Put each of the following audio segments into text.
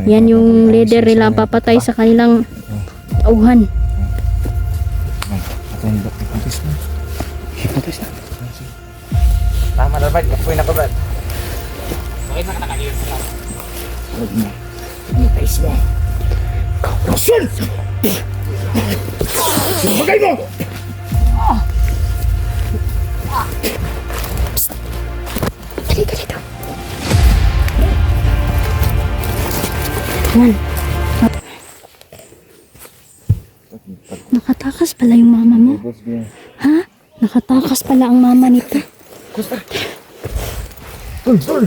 Yan yung leader nila papatay sa kanilang tauhan. Hipnotis na. Tama na ba? Kapoy na ko ba? Bakit nakatakalim? Huwag mo. Hipnotis mo. Rasul! Sumagay mo! Halika dito. Yan. Nakatakas pala yung mama mo. Ha? Nakatakas pala ang mama nito. Kusta? Tul, tul!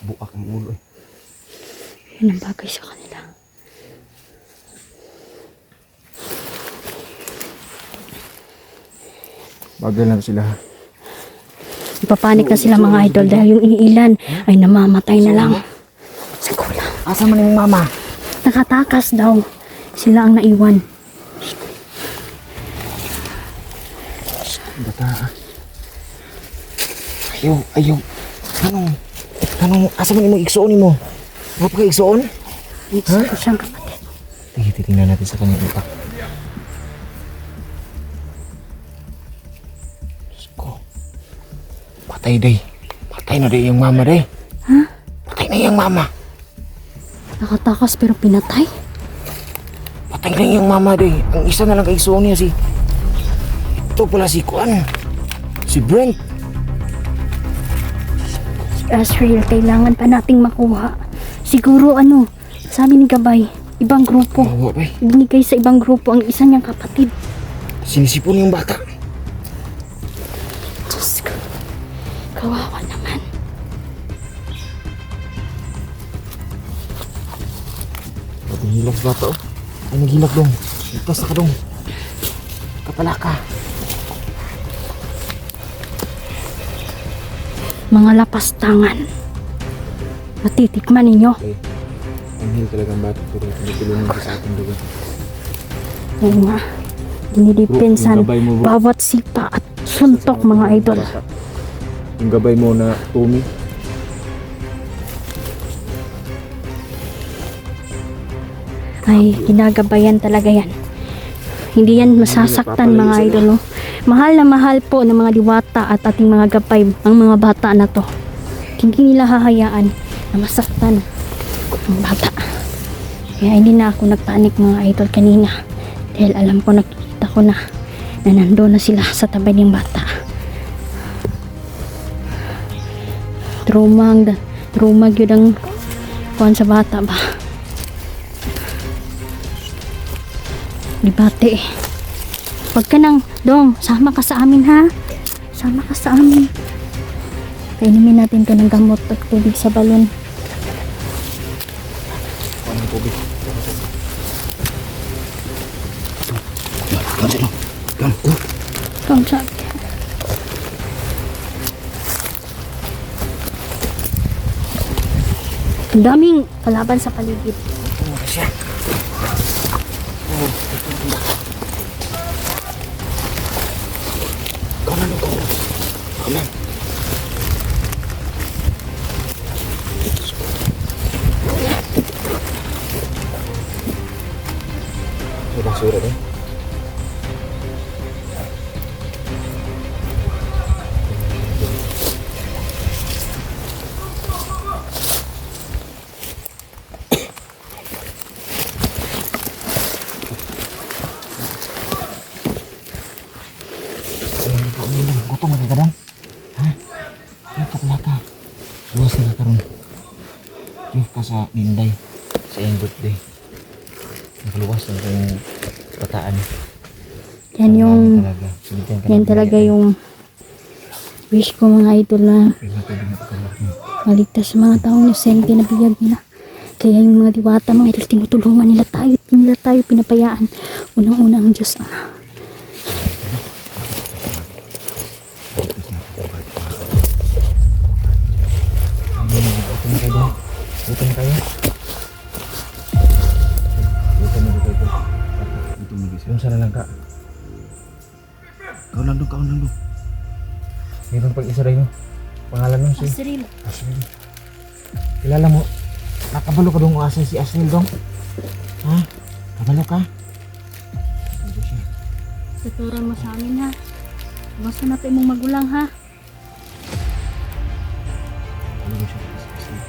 Buak ang ulo eh. Yan ang bagay sa kanila. Bagay lang sila. Ipapanik na sila mga idol dahil yung iilan ay namamatay na lang. Sa kulang. Asa man yung mama? Nakatakas daw. Sila ang naiwan. Bata. Ayaw. Anong, asa man yung igsoon mo? Mga pagka-igsoon? Isa ko siyang kapatid. Titingnan natin sa kanyang utak. Diyos ko. Patay day. Patay na day yung mama day. Ha? Patay na yung mama. Nakatakas pero pinatay? Patay na yung mama day. Ang isa na lang kay-igsoon niya si... Ito pala si Kuan. Si Brent. Asriel, kailangan pa nating makuha. Siguro sabi ni Gabay, ibang grupo. Mawa ba? Binigay sa ibang grupo ang isa niyang kapatid. Sinisipon yung bata. Diyos ko, kawawa naman. Naghilak sa bata oh. Ay naghilak dong. Ligtas na ka dong. Kapala ka. Mga lapastangan. Matitikman ninyo. Okay. Ang hil talagang bata pero tinutulungan ko sa ating lugar. Oo nga. Dinidepensan Yung gabay mo, bro. bawat sipa at suntok mga idol. Yung gabay mo na Tommy. Ay, ginagabayan talaga yan. Hindi yan masasaktan mga idol. No? Mahal na mahal po ng mga diwata at ating mga gabay ang mga bata na to. Hindi nila hahayaan na masaktan ang bata. Kaya hindi na ako nagpanik mga idol kanina. Dahil alam ko, nakikita ko na nandoon na sila sa tabi ng bata. Trauma yun ang kuhan sa bata ba. Dibate. Huwag ka nang, Dong, sama ka sa amin ha. Sama ka sa amin. Kainimin natin to ng gamot at tubig sa balon. Ano yung tubig? Dong, sabi. Ang daming kalaban sa paligid. Ano siya? Kanan. Surat eh. Gutom ka kadang? Ha? Ito ka. Luwas na karon. Yung ka sa Ninday. Sa iyong birthday. Nakaluwas na yung bataan. Yan talaga yung wish ko mga idol na maligtas sa mga taong inosente na biyag nila. Kaya yung mga diwata mga idol, tinutulungan nila tayo, pinapayaan. Unang-una ang Diyos Ama. Unsa na lang ka. Kaon lang dong. Meron pag isa rin no. Pangalan nung si Asril. Asnil. Kilala mo? Nakabalo ka dong si Asnil dong? Ha? Kabalo ka? Ano siya? Tuturan mo sa amin ha. Basta na tayo mong magulang ha. Ano siya? Asnil.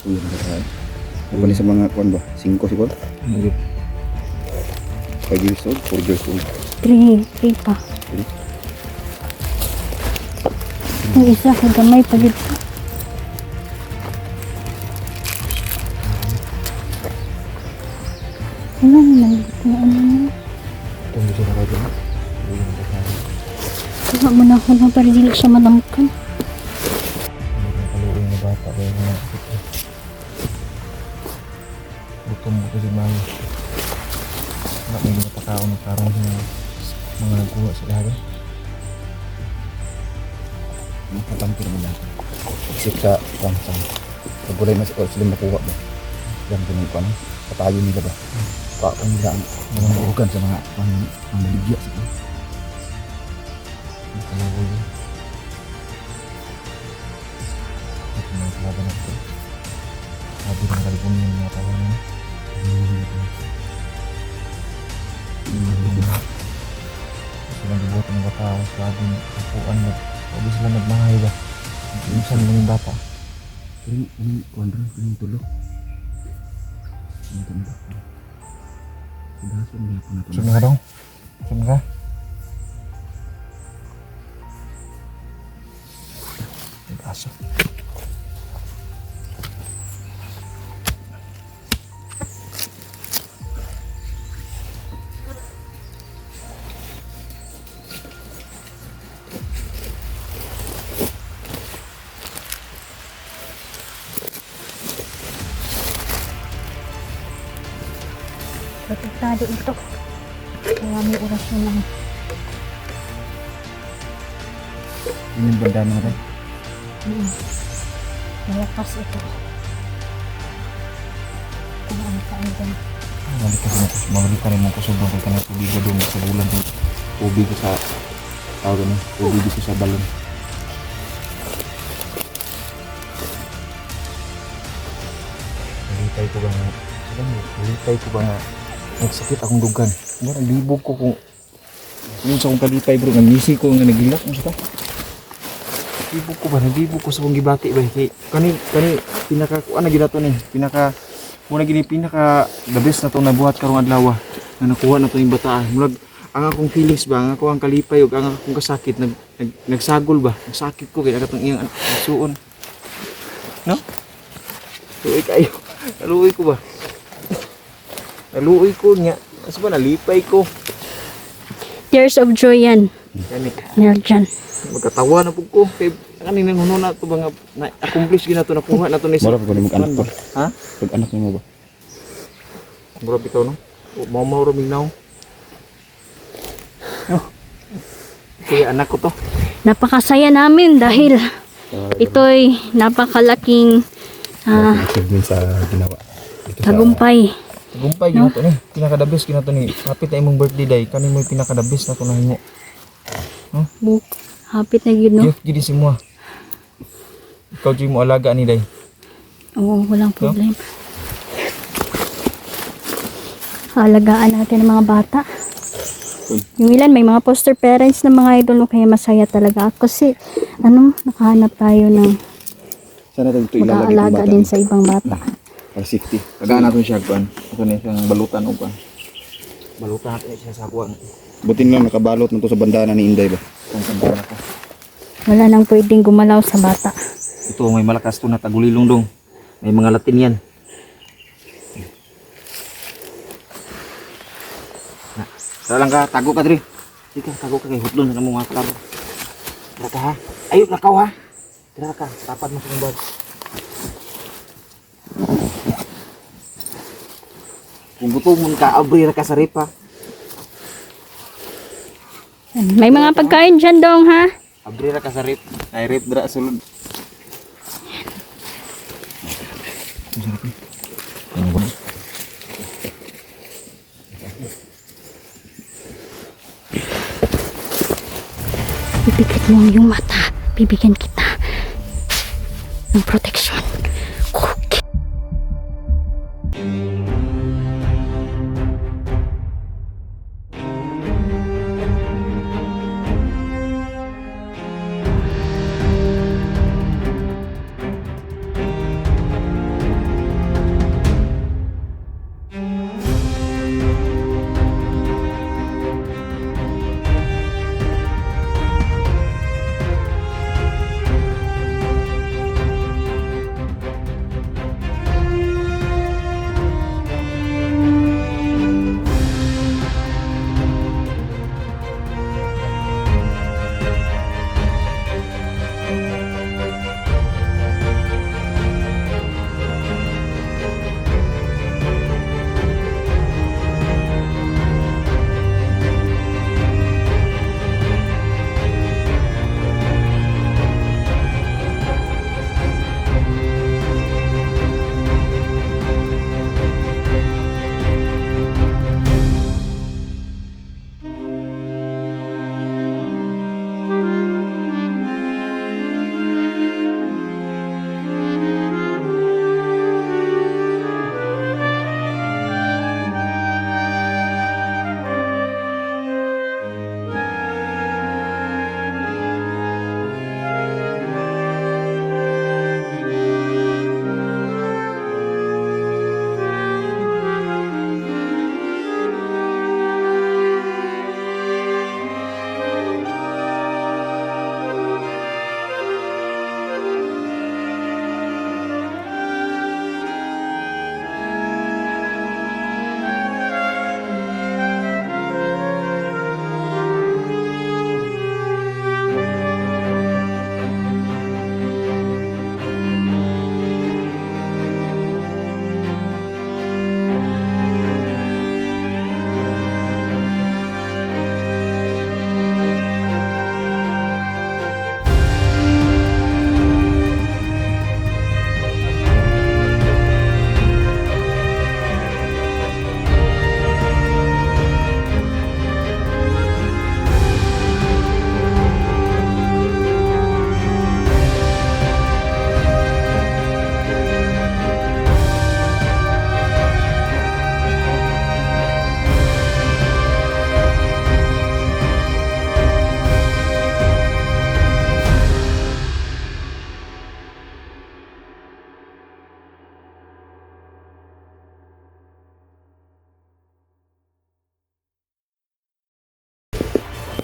Uy, nakakain. Ako ni sa mga kuan ba? 5 siguro? 5 years old? 4 years old? 3 pa. Yung isa kay gamay pa gid. Ano naman ito na ano na. Tunggu siya na kayo. Hindi na nakakain. Kuha mo na ako na para dili siya manamkan. Hindi na kaluoy na bata. Kaya nga. Gutom mo kasi mga. May napakaon ng karong mga nagkuha sa lahat. Nakatampir mo lang. Except sa kwansang. Pagulay mas sila makuha ba? Yan po ng kuan. Patayo nila ba? Paano nila ang mga urugan sa mga maligya sa kanila. Kaluoy yun. At may kalaban natin. Sabi ng kalipon yung mga tao na. Silang dibuhat ng bata. Sabi ng kapuan na. Sabi sila nagmahay ba? Minsan lang yung bata. Anong kuan rin? Anong tulo? Ano ito ba? Sidason niya po na ito. Saan ka dong? Saan ka? Nag-asa. Protektado ito. Kaya may orasyon lang. Yun yung banda na rin. Malakas ito. Kung ano saan dyan. Mabalik ka rin mong kusubong kay kanang tubig na doon sa bulan doon. Tubig ko sa tawag na. Tubig ko sa balon. Nalitay ko ba nga? Sabi mo, nalitay ko ba nga? Nagsakit akong dugan. Nga, naglibog ko kung minsan akong kalipay bro. Nangisi ko nga nagilak mo sa ta. Naglibog ko ba? Naglibog ko sa kong gibati ba? Kani pinaka, ano ginato ni? Muna gini pinaka the best na to nabuhat karong adlaw na nakuha na to yung bataan. Murag ang akong feelings ba, ang ako ang kalipay ug ang akong kasakit nagsagol ba. Sakit ko kay katong iyang suon. No? Luoy kayo. Naluoy ko ba? Naluoy ko niya. Kasi ba nalipay ko. Tears of joy yan. Kani Meron dyan. magkatawa na pug ko kay kanina huno na to ba nga na-accomplish gina to nakuha na to ni Mara pa ko mag-anak to. Ha? Pag-anak mo ba? Grabe ikaw no? Mau ruminaw. Kaya anak ko to. Napakasaya namin dahil ito'y napakalaking Din sa ginawa. Dito sa tagumpay. Gumpay no? Gina to ni. Pinaka the best gina to ni. Happy na imong birthday day. Kani mo pinaka the best na to nahimo. Hapit na yun, no? Gift gid si mo. Ikaw di mo alaga ni day. Oo, walang problem. Alagaan natin ang mga bata. Yung ilan, may mga foster parents na mga idol, no? Kaya masaya talaga. Kasi, nakahanap tayo ng sana ito ilalagay ng mag-aalaga bata. din sa ibang bata. Para safety. Tagaan natin siya kuan. Ito ni siyang balutan og kuan. Balutan natin siya sa kuan. Butin lang nakabalot na to sa bandana ni Inday ba? Kung sandaan ako. Wala nang pwedeng gumalaw sa bata. Ito may malakas to na tagulilong dong. May mga Latin yan. Na, tara lang ka, tago ka diri. Sige, tago ka kay hutlon na mo mga kalaro. Tara ka ha. Ayun, lakaw ha. Tira ka, tapat mo sa kumbag. Kung gutom mo ka, abri ra ka sa ripa. May mga pagkain dyan dong ha. Abri ra ka sa rip. Ay rip dra sulod. Ano ba? Ipikit mo ang iyong mata. Bibigyan kita ng proteksyon. Okay.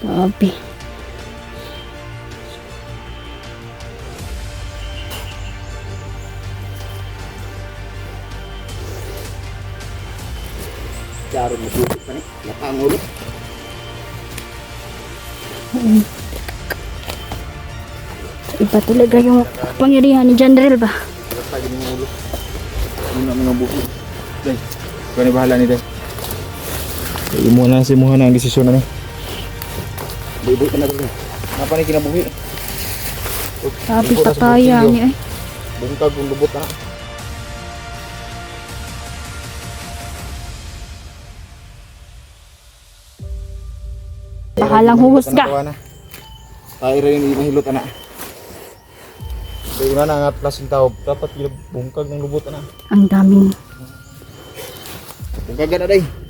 Grabe. Klaro mo dito pa ni. Napangulo. Iba talaga yung pangyarihan ni Janrel ba? Lagi ng ulo. Muna mga buko. Day. Kau ni bahala ni Day. Imo na si Muha na ang desisyon na ni. Buibu ka na rin. Apa ni kinabuhi? Grabe tataya niya eh. Bungkag kung lubot na. Bahalang huhusga. Tayo rin mahilot anak. Kaya na nga plus yung tao, dapat bungkag ng lubot na. Ang daming Bungkag na day.